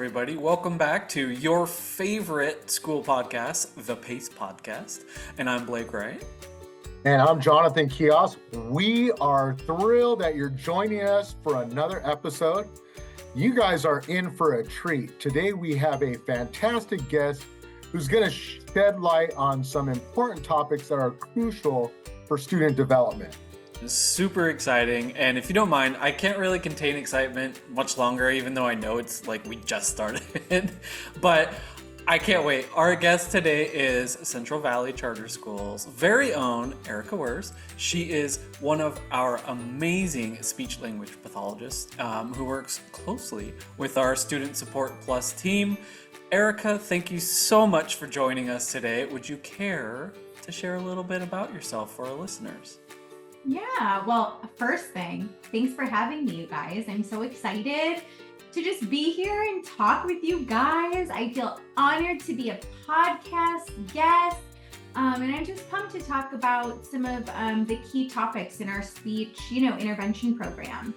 everybody. Welcome back to your favorite school podcast, the PACE Podcast. And I'm Blake Wright. And I'm Jonathan Kios. We are thrilled that you're joining us for another episode. You guys are in for a treat. Today we have a fantastic guest who's going to shed light on some important topics that are crucial for student development. Super exciting. And if you don't mind, I can't really contain excitement much longer, even though I know it's like we just started. But I can't wait. Our guest today is Central Valley Charter School's very own Erika Wurz. She is one of our amazing speech language pathologists who works closely with our Student Support Plus team. Erika, thank you so much for joining us today. Would you care to share a little bit about yourself for our listeners? Yeah, well, first thing, thanks for having me, you guys. I'm so excited to just be here and talk with you guys. I feel honored to be a podcast guest. And I'm just pumped to talk about some of the key topics in our speech, intervention program.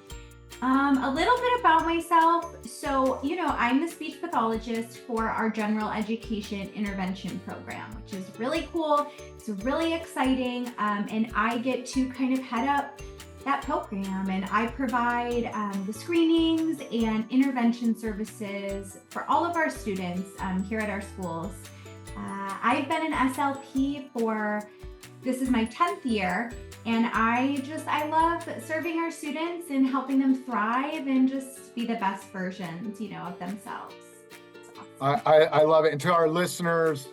A little bit about myself. So, I'm the speech pathologist for our general education intervention program, which is really cool. It's really exciting. And I get to kind of head up that program, and I provide the screenings and intervention services for all of our students here at our schools. I've been an SLP this is my 10th year, and I love serving our students and helping them thrive and just be the best versions, of themselves. Awesome. I love it. And to our listeners,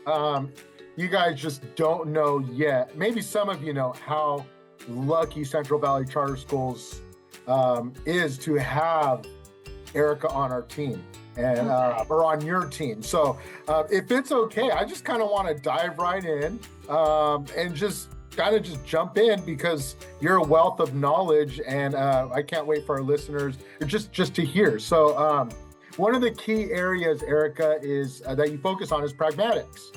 you guys just don't know yet. Maybe some of you know how lucky Central Valley Charter Schools is to have Erika on our team and or on your team. So if it's okay, I just kind of want to dive right in and just jump in, because you're a wealth of knowledge, and I can't wait for our listeners just to hear. So one of the key areas, Erika, is that you focus on is pragmatics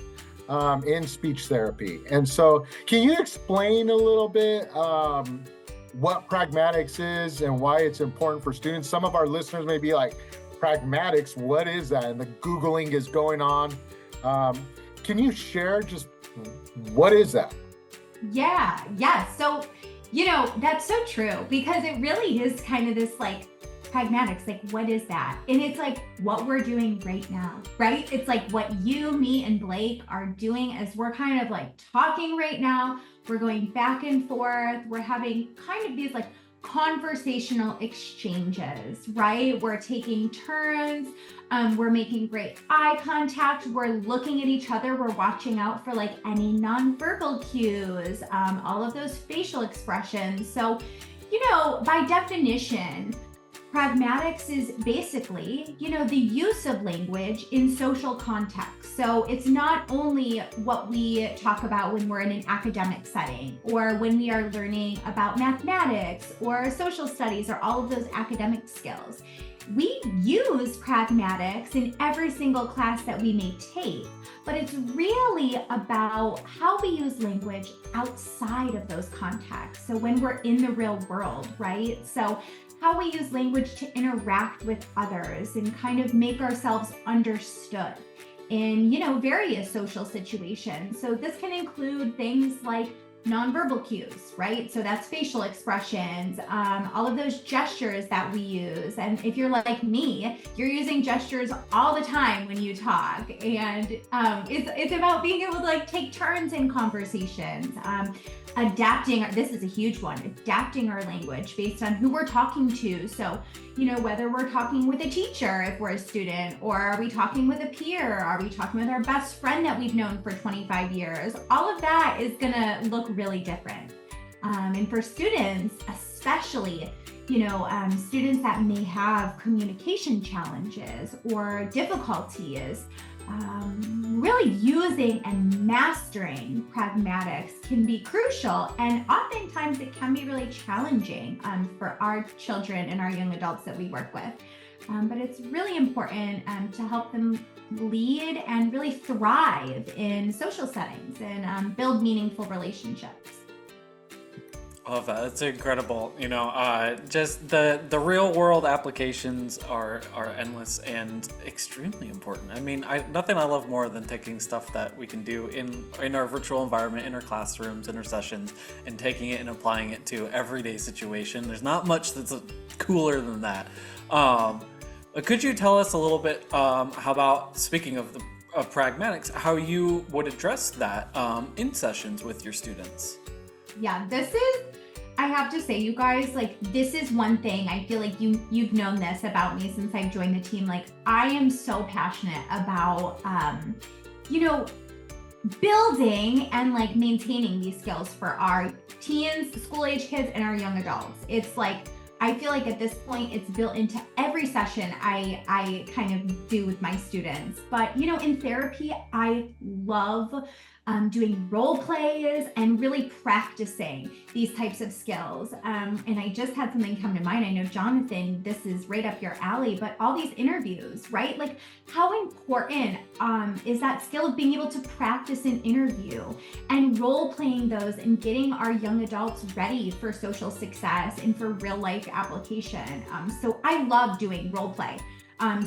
in speech therapy. And so can you explain a little bit what pragmatics is and why it's important for students? Some of our listeners may be like, pragmatics, what is that? And the Googling is going on. Can you share just what is that? Yeah. So, that's so true, because it really is kind of this like pragmatics, like what is that? And it's like what we're doing right now, right? It's like what you, me, and Blake are doing as we're kind of like talking right now. We're going back and forth. We're having kind of these like conversational exchanges, right? We're taking turns. We're making great eye contact. We're looking at each other. We're watching out for like any nonverbal cues, all of those facial expressions. So, by definition, pragmatics is basically, the use of language in social context. So it's not only what we talk about when we're in an academic setting, or when we are learning about mathematics or social studies or all of those academic skills. We use pragmatics in every single class that we may take, but it's really about how we use language outside of those contexts. So when we're in the real world, right? So how we use language to interact with others and kind of make ourselves understood in, various social situations. So this can include things like nonverbal cues, right? So that's facial expressions, all of those gestures that we use. And if you're like me, you're using gestures all the time when you talk. And it's about being able to like take turns in conversations. Adapting, this is a huge one, adapting our language based on who we're talking to. So, whether we're talking with a teacher if we're a student, or are we talking with a peer? Are we talking with our best friend that we've known for 25 years? All of that is gonna look really different. And for students, especially, students that may have communication challenges or difficulties, really using and mastering pragmatics can be crucial, and oftentimes it can be really challenging for our children and our young adults that we work with. But it's really important to help them lead and really thrive in social settings and build meaningful relationships. I love that. It's incredible. Just the real world applications are endless and extremely important. I mean, nothing I love more than taking stuff that we can do in our virtual environment, in our classrooms, in our sessions, and taking it and applying it to everyday situation. There's not much that's cooler than that. Could you tell us a little bit how about, speaking of pragmatics, how you would address that in sessions with your students? Yeah, I have to say, you guys, like, this is one thing I feel like you've known this about me since I've joined the team. Like, I am so passionate about, building and like maintaining these skills for our teens, school age kids, and our young adults. It's like, I feel like at this point it's built into every session I kind of do with my students. But, in therapy, I love doing role plays and really practicing these types of skills. And I just had something come to mind. I know, Jonathan, this is right up your alley, but all these interviews, right? Like, how important is that skill of being able to practice an interview and role playing those and getting our young adults ready for social success and for real life application. So I love doing role play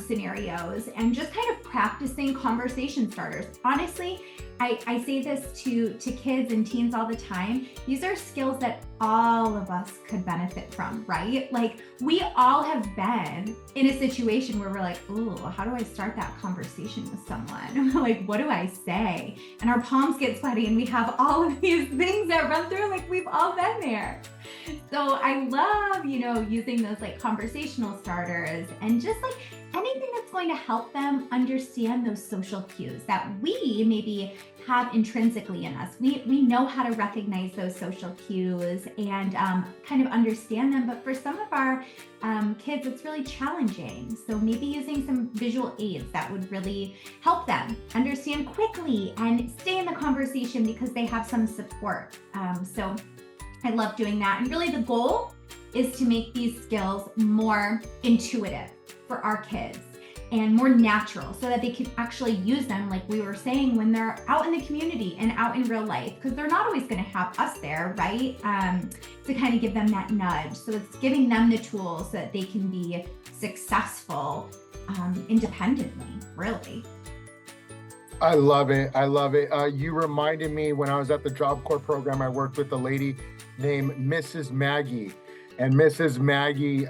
scenarios and just kind of practicing conversation starters. Honestly, I say this to kids and teens all the time. These are skills that all of us could benefit from, right? Like, we all have been in a situation where we're like, oh, how do I start that conversation with someone? Like, what do I say? And our palms get sweaty and we have all of these things that run through, like, we've all been there. So I love, using those like conversational starters and just like anything that's going to help them understand those social cues that we maybe have intrinsically in us. We know how to recognize those social cues and kind of understand them, but for some of our kids, it's really challenging. So maybe using some visual aids that would really help them understand quickly and stay in the conversation because they have some support. So I love doing that. And really the goal is to make these skills more intuitive for our kids and more natural so that they can actually use them, like we were saying, when they're out in the community and out in real life, because they're not always going to have us there, right? To kind of give them that nudge. So it's giving them the tools so that they can be successful independently, really. I love it. I love it. You reminded me when I was at the Job Corps program, I worked with a lady named Mrs. Maggie. And Mrs. Maggie,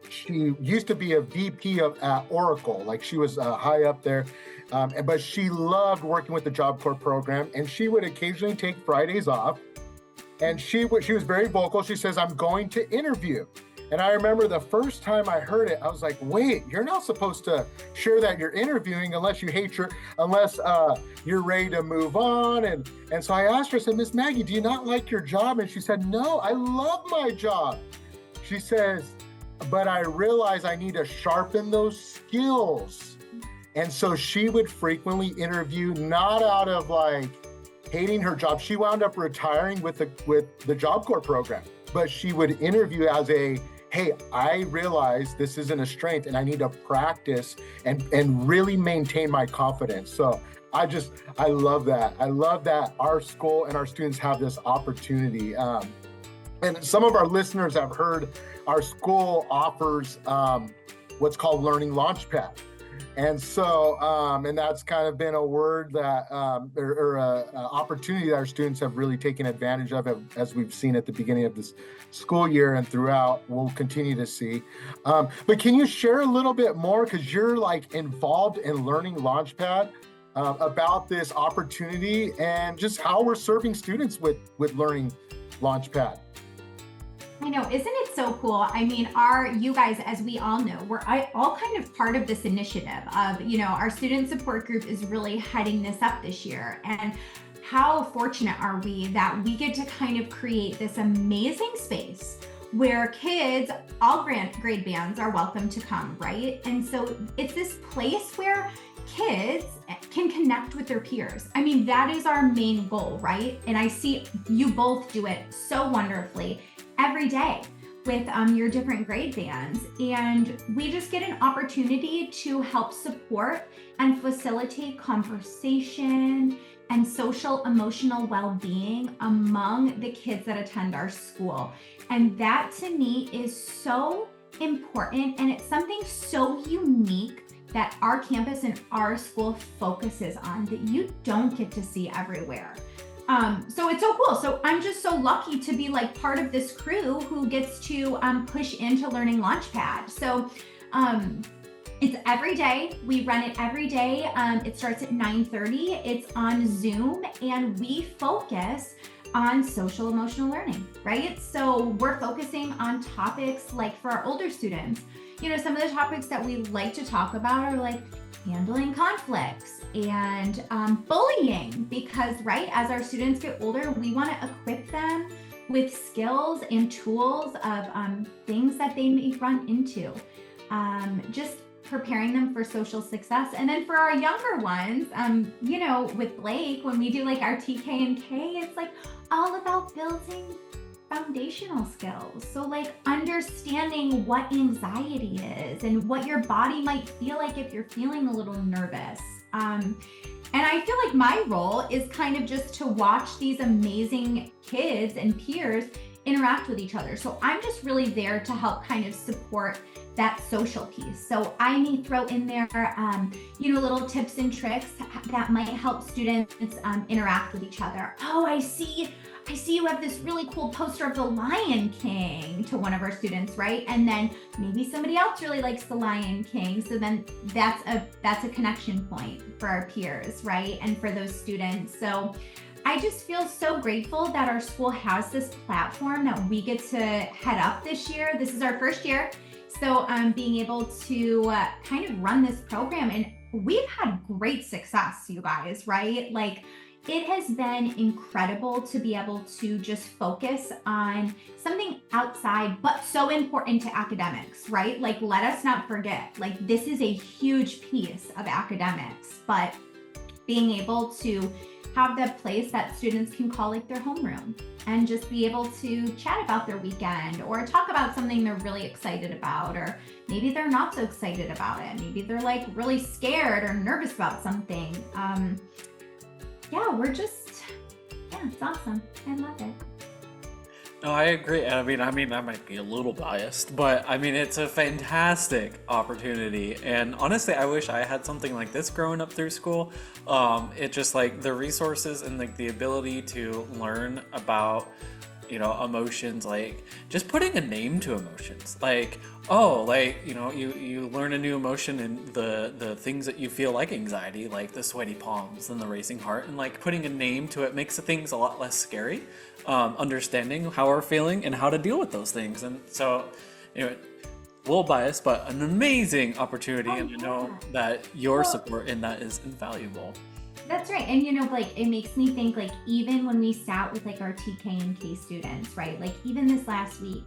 she used to be a VP at Oracle, like she was high up there, but she loved working with the Job Corps program, and she would occasionally take Fridays off, and she was very vocal. She says, I'm going to interview. And I remember the first time I heard it, I was like, wait, you're not supposed to share that you're interviewing unless you're ready to move on. And so I asked her, I said, Miss Maggie, do you not like your job? And she said, no, I love my job. She says, but I realize I need to sharpen those skills. And so she would frequently interview, not out of like hating her job. She wound up retiring with the Job Corps program, but she would interview as hey, I realize this isn't a strength and I need to practice and really maintain my confidence. So I love that. I love that our school and our students have this opportunity. And some of our listeners have heard our school offers what's called Learning Launchpad. And so, and that's kind of been a word that, or an opportunity that our students have really taken advantage of, as we've seen at the beginning of this school year and throughout, we'll continue to see. But can you share a little bit more, because you're like involved in Learning Launchpad, about this opportunity and just how we're serving students with Learning Launchpad? I know, isn't it so cool? I mean, you guys, as we all know, we're all kind of part of this initiative of, our student support group is really heading this up this year. And how fortunate are we that we get to kind of create this amazing space where kids, all grade bands are welcome to come, right? And so it's this place where kids can connect with their peers. I mean, that is our main goal, right? And I see you both do it so wonderfully every day with your different grade bands. And we just get an opportunity to help support and facilitate conversation and social emotional well-being among the kids that attend our school. And that to me is so important, and it's something so unique that our campus and our school focuses on that you don't get to see everywhere. So it's so cool. So I'm just so lucky to be like part of this crew who gets to push into Learning Launchpad. So it's every day. We run it every day. It starts at 9:30. It's on Zoom, and we focus on social emotional learning, right? So we're focusing on topics like for our older students, some of the topics that we like to talk about are like handling conflicts and bullying, because right, as our students get older, we want to equip them with skills and tools of things that they may run into, just preparing them for social success. And then for our younger ones, with Blake, when we do like our TK and K, it's like all about building foundational skills. So like understanding what anxiety is and what your body might feel like if you're feeling a little nervous. And I feel like my role is kind of just to watch these amazing kids and peers interact with each other. So I'm just really there to help kind of support that social piece. So I may throw in there, little tips and tricks that might help students interact with each other. Oh, I see you have this really cool poster of the Lion King to one of our students, right? And then maybe somebody else really likes the Lion King. So then that's a connection point for our peers, right? And for those students. So I just feel so grateful that our school has this platform that we get to head up this year. This is our first year. So being able to kind of run this program, and we've had great success, you guys, right? Like it has been incredible to be able to just focus on something outside, but so important to academics, right? Like let us not forget, like this is a huge piece of academics, but being able to have that place that students can call like their homeroom and just be able to chat about their weekend or talk about something they're really excited about, or maybe they're not so excited about it. Maybe they're like really scared or nervous about something. It's awesome. I love it. No, I agree. I mean, I might be a little biased, but I mean, it's a fantastic opportunity. And honestly, I wish I had something like this growing up through school. It just like the resources and like the ability to learn about, emotions, like just putting a name to emotions. Like, you learn a new emotion and the things that you feel like anxiety, like the sweaty palms and the racing heart, and like putting a name to it makes the things a lot less scary. Understanding how we're feeling and how to deal with those things. And so, a little biased, but an amazing opportunity. And I know that your support in that is invaluable. That's right. And it makes me think like even when we sat with like our TK and K students, right? Like even this last week,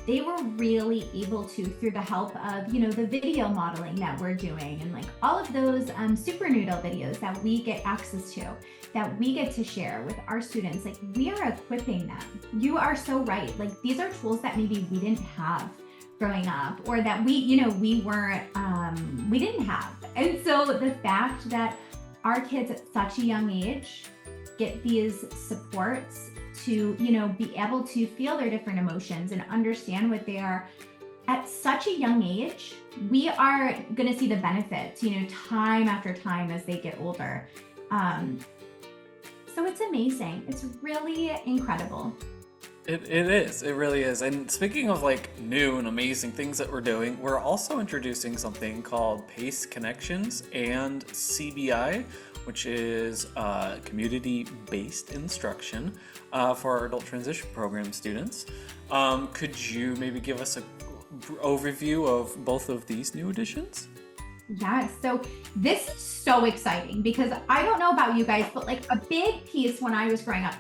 they were really able to, through the help of, the video modeling that we're doing and like all of those Super Noodle videos that we get access to, that we get to share with our students, like we are equipping them. You are so right. Like these are tools that maybe we didn't have growing up, or that we didn't have. And so the fact that our kids at such a young age get these supports to, be able to feel their different emotions and understand what they are at such a young age, we are going to see the benefits, time after time as they get older. So it's amazing. It's really incredible. It is. It really is. And speaking of like new and amazing things that we're doing, we're also introducing something called PACE Connections and CBI, which is community-based instruction for our adult transition program students. Could you maybe give us an overview of both of these new additions? Yes. So this is so exciting because I don't know about you guys, but like a big piece when I was growing up,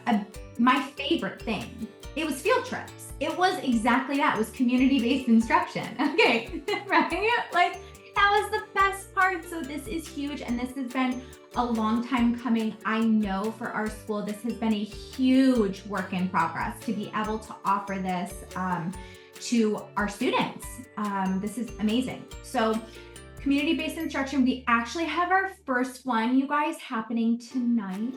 my favorite thing, it was field trips. It was exactly that. It was community-based instruction. Okay, right? Like that was the best part. So this is huge. And this has been a long time coming. I know for our school, this has been a huge work in progress to be able to offer this to our students. This is amazing. So community-based instruction, we actually have our first one, you guys, happening tonight.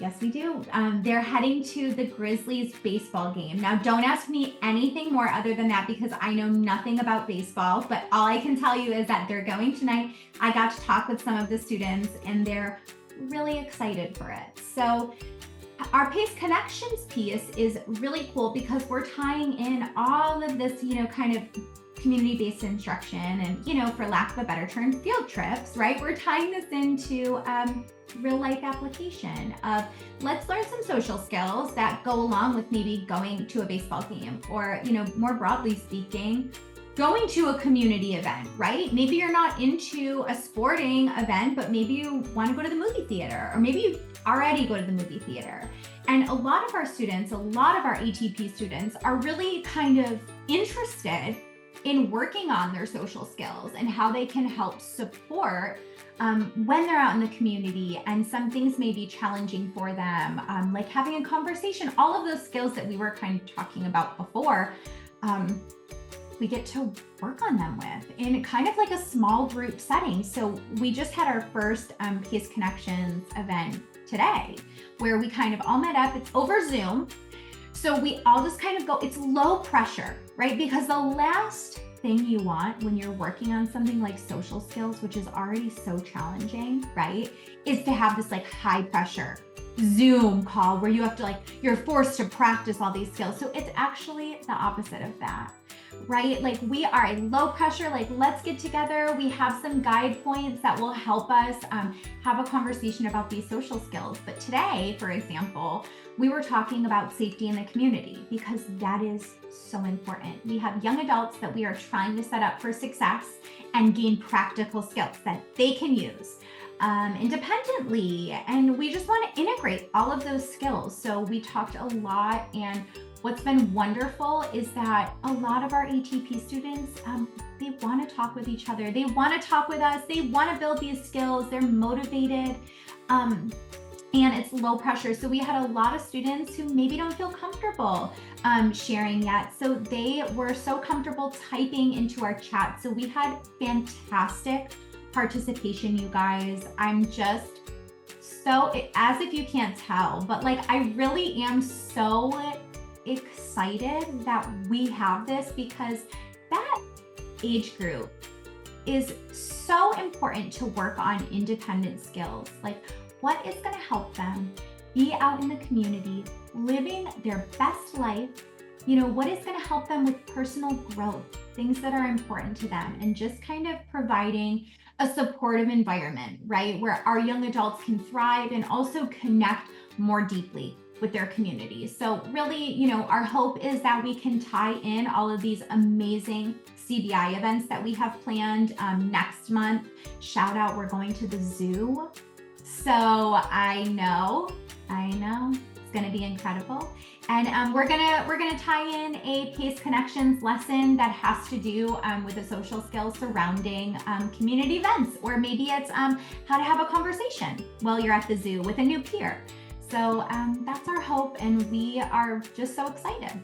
Yes, we do. They're heading to the Grizzlies baseball game. Now, don't ask me anything more other than that because I know nothing about baseball, but all I can tell you is that they're going tonight. I got to talk with some of the students and they're really excited for it. So our PACE Connections piece is really cool because we're tying in all of this, kind of community-based instruction and, for lack of a better term, field trips, right? We're tying this into real life application of let's learn some social skills that go along with maybe going to a baseball game or, more broadly speaking, going to a community event, right? Maybe you're not into a sporting event, but maybe you want to go to the movie theater, or maybe you already go to the movie theater. And a lot of our students, a lot of our ATP students are really kind of interested in working on their social skills and how they can help support when they're out in the community and some things may be challenging for them, like having a conversation, all of those skills that we were kind of talking about before, we get to work on them with in kind of like a small group setting. So we just had our first PACE Connections event today where we kind of all met up. It's over Zoom. So we all just kind of go, it's low pressure, right? Because the last thing you want when you're working on something like social skills, which is already so challenging, right? Is to have this like high pressure Zoom call where you have to you're forced to practice all these skills. So it's actually the opposite of that, right? Like we are a low pressure, let's get together. We have some guide points that will help us have a conversation about these social skills. But today, for example, we were talking about safety in the community because that is so important. We have young adults that we are trying to set up for success and gain practical skills that they can use independently. And we just want to integrate all of those skills. So we talked a lot, and what's been wonderful is that a lot of our ATP students, they want to talk with each other. They want to talk with us. They want to build these skills. They're motivated. And it's low pressure. So we had a lot of students who maybe don't feel comfortable sharing yet. So they were so comfortable typing into our chat. So we had fantastic participation, you guys. I'm just so, as if you can't tell, but I really am so excited that we have this because that age group is so important to work on independent skills. What is going to help them be out in the community, living their best life? What is going to help them with personal growth, things that are important to them, and just kind of providing a supportive environment, right? Where our young adults can thrive and also connect more deeply with their communities. So really, our hope is that we can tie in all of these amazing CBI events that we have planned next month. Shout out, we're going to the zoo. So I know it's going to be incredible. And we're gonna tie in a PACE Connections lesson that has to do with the social skills surrounding community events, or maybe it's how to have a conversation while you're at the zoo with a new peer. So that's our hope, and we are just so excited.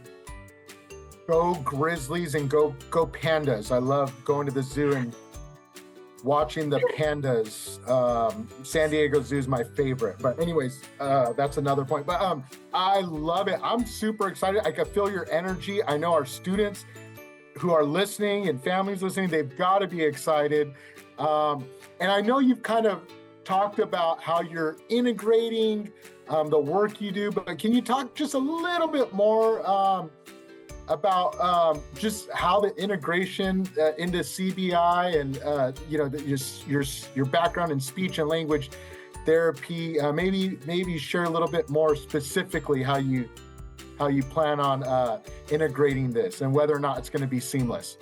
Go Grizzlies and go Pandas. I love going to the zoo and watching the pandas. San Diego Zoo is my favorite. But anyways, that's another point. But I love it. I'm super excited. I can feel your energy. I know our students who are listening and families listening, they've got to be excited. And I know you've kind of talked about how you're integrating the work you do, but can you talk just a little bit more about just how the integration into CBI and your background in speech and language therapy, maybe share a little bit more specifically how you plan on integrating this and whether or not it's going to be seamless.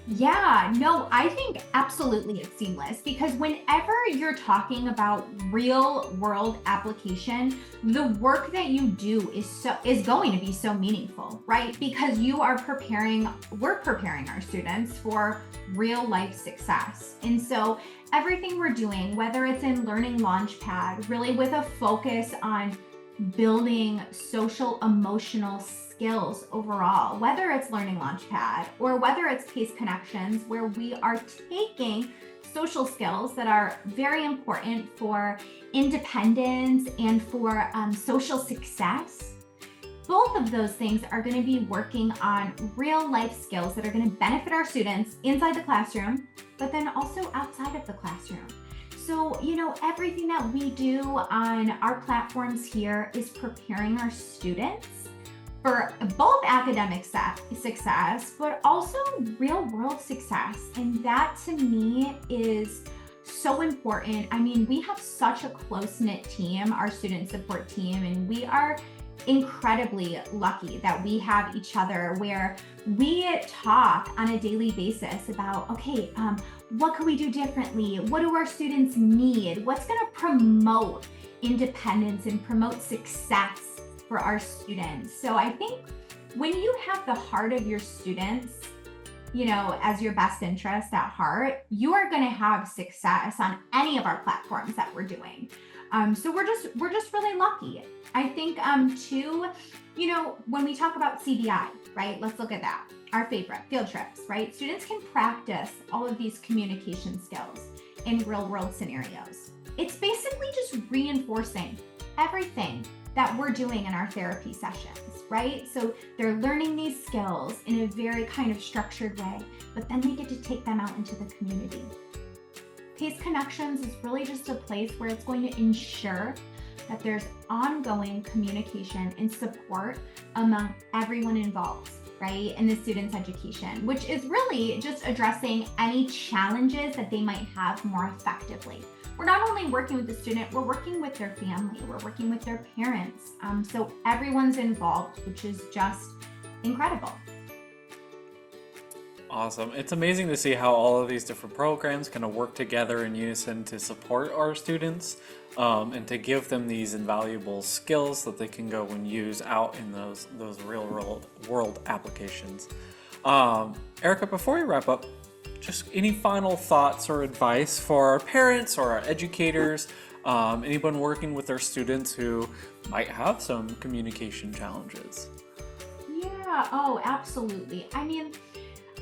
Yeah, no, I think absolutely it's seamless, because whenever you're talking about real world application, the work that you do is going to be so meaningful, right? Because we're preparing our students for real life success. And so everything we're doing, whether it's in Learning Launchpad, really with a focus on building social emotional skills overall, whether it's Learning Launchpad or whether it's Pace Connections, where we are taking social skills that are very important for independence and for social success. Both of those things are going to be working on real life skills that are going to benefit our students inside the classroom, but then also outside of the classroom. So, everything that we do on our platforms here is preparing our students for both academic success, but also real world success. And that to me is so important. I mean, we have such a close-knit team, our student support team, and we are incredibly lucky that we have each other, where we talk on a daily basis about, okay, what can we do differently? What do our students need? What's going to promote independence and promote success for our students? So I think when you have the heart of your students, as your best interest at heart, you are going to have success on any of our platforms that we're doing. So we're just really lucky. I think too, when we talk about CBI, right? Let's look at that. Our favorite, field trips, right? Students can practice all of these communication skills in real world scenarios. It's basically just reinforcing everything that we're doing in our therapy sessions, right? So they're learning these skills in a very kind of structured way, but then they get to take them out into the community. Pace Connections is really just a place where it's going to ensure that there's ongoing communication and support among everyone involved, right, in the student's education, which is really just addressing any challenges that they might have more effectively. We're not only working with the student, we're working with their family, we're working with their parents. So everyone's involved, which is just incredible. Awesome. It's amazing to see how all of these different programs kind of work together in unison to support our students and to give them these invaluable skills that they can go and use out in those real world applications. Erika, before we wrap up, just any final thoughts or advice for our parents or our educators, anyone working with their students who might have some communication challenges? Yeah, oh, absolutely. I mean,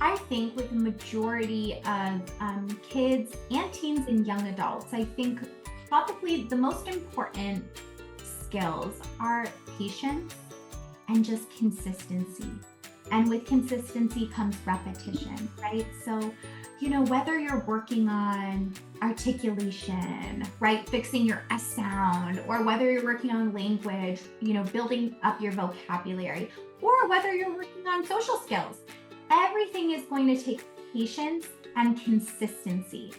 I think with the majority of kids and teens and young adults, I think probably the most important skills are patience and just consistency. And with consistency comes repetition, right? So, whether you're working on articulation, right, fixing your S sound, or whether you're working on language, building up your vocabulary, or whether you're working on social skills, everything is going to take patience and consistency.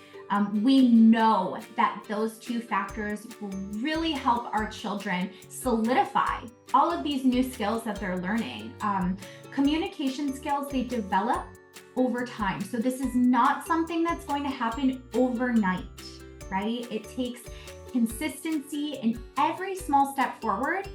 We know that those two factors will really help our children solidify all of these new skills that they're learning. Communication skills, they develop over time. So this is not something that's going to happen overnight, right? It takes consistency in every small step forward.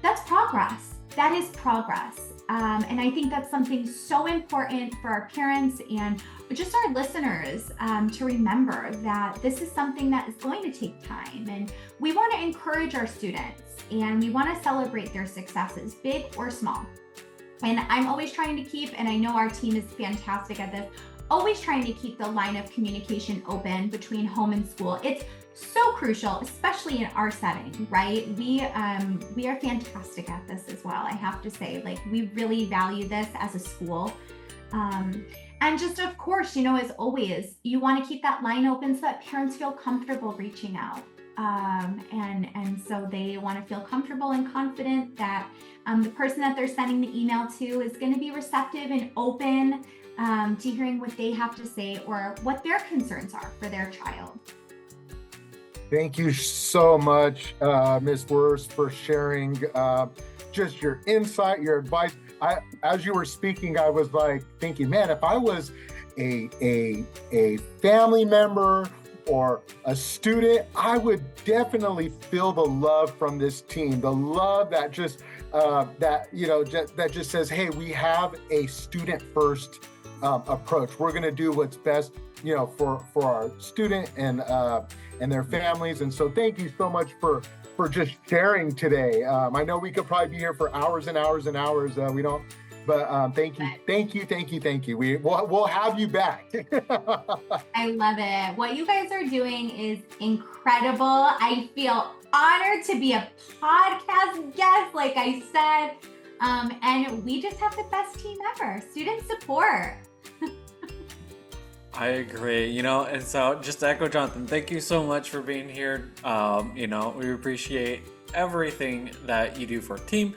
That's progress. That is progress. And I think that's something so important for our parents and just our listeners to remember, that this is something that is going to take time. And we want to encourage our students and we want to celebrate their successes, big or small. And I'm always trying to keep, and I know our team is fantastic at this, always trying to keep the line of communication open between home and school. It's so crucial, especially in our setting, right? We are fantastic at this as well. I have to say, we really value this as a school. And just, of course, as always, you want to keep that line open so that parents feel comfortable reaching out. And so they want to feel comfortable and confident that the person that they're sending the email to is going to be receptive and open to hearing what they have to say or what their concerns are for their child. Thank you so much, Ms. Wurz, for sharing just your insight, your advice. As you were speaking, I was thinking, man, if I was a family member or a student, I would definitely feel the love from this team, the love that just that just says, hey, we have a student first approach. We're going to do what's best, for our student and their families. And so thank you so much for just sharing today. I know we could probably be here for hours and hours and hours. We don't, but thank you. We'll have you back. I love it. What you guys are doing is incredible. I feel honored to be a podcast guest, like I said. And we just have the best team ever. Student support. I agree, and so just to echo Jonathan, thank you so much for being here. We appreciate everything that you do for our team,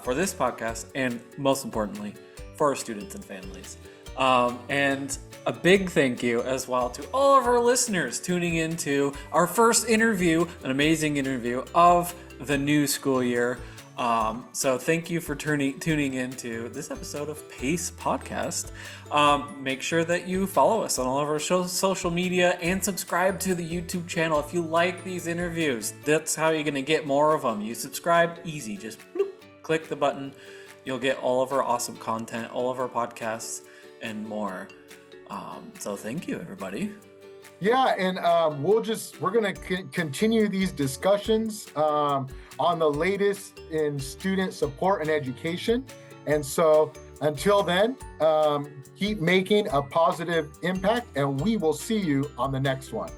for this podcast, and most importantly, for our students and families. And a big thank you as well to all of our listeners tuning into our first interview, an amazing interview of the new school year. So thank you for tuning into this episode of PACE Podcast. Make sure that you follow us on all of our social media and subscribe to the YouTube channel. If you like these interviews, that's how you're going to get more of them. You subscribe, easy, just bloop, click the button. You'll get all of our awesome content, all of our podcasts, and more. So thank you, everybody. Yeah, and we're going to continue these discussions on the latest in student support and education. And so until then, keep making a positive impact, and we will see you on the next one.